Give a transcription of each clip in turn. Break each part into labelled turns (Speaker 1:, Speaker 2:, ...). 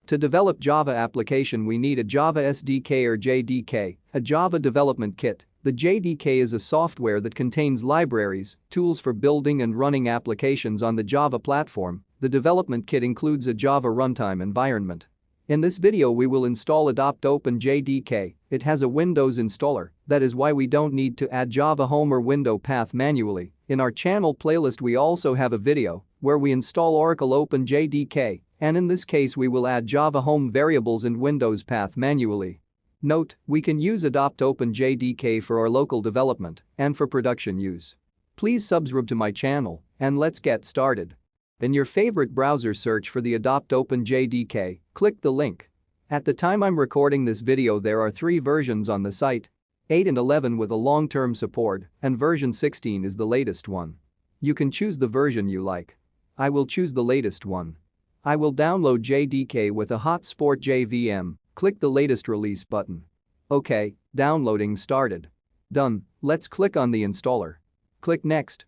Speaker 1: To develop Java application we need a Java SDK or JDK, a Java development kit. The JDK is a software that contains libraries, tools for building and running applications on the Java platform. The development kit includes a Java runtime environment. In this video we will install AdoptOpenJDK. It has a Windows installer, that is why we don't need to add Java home or window path manually. In our channel playlist we also have a video where we install Oracle OpenJDK, and in this case we will add Java home variables and Windows path manually. Note, we can use AdoptOpenJDK for our local development and for production use. Please subscribe to my channel and let's get started. In your favorite browser search for the AdoptOpenJDK, click the link. At the time I'm recording this video there are 3 versions on the site, 8 and 11 with a long-term support, and version 16 is the latest one. You can choose the version you like. I will choose the latest one. I will download JDK with a HotSpot VM. Click the latest release button. OK, downloading started. Done, let's click on the installer. Click next.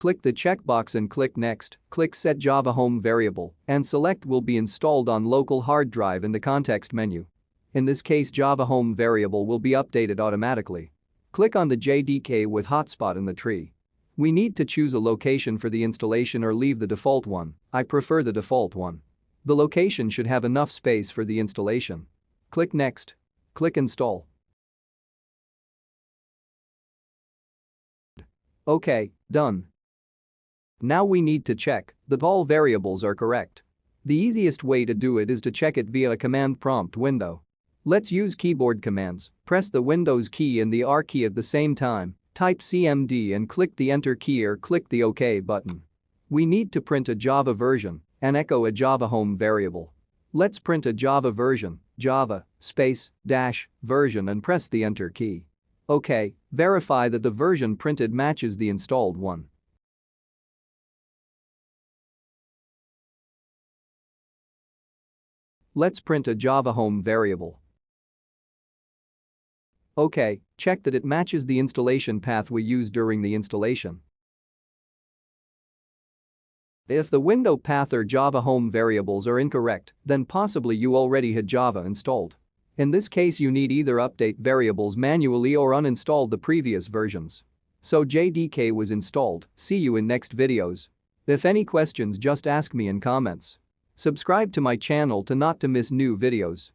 Speaker 1: Click the checkbox and click next, click set Java home variable and select will be installed on local hard drive in the context menu. In this case Java home variable will be updated automatically. Click on the JDK with hotspot in the tree. We need to choose a location for the installation or leave the default one. I prefer the default one. The location should have enough space for the installation. Click next. Click install. OK, done. Now we need to check that all variables are correct. The easiest way to do it is to check it via a command prompt window. Let's use keyboard commands. Press the Windows key and the R key at the same time, type CMD and click the Enter key or click the OK button. We need to print a Java version and echo a Java home variable. Let's print a Java version, Java, space, dash, version and press the Enter key. OK, verify that the version printed matches the installed one. Let's print a Java home variable. OK, check that it matches the installation path we used during the installation. If the window path or Java home variables are incorrect, then possibly you already had Java installed. In this case you need either update variables manually or uninstall the previous versions. So JDK was installed. See you in next videos. If any questions just ask me in comments. Subscribe to my channel to not to miss new videos.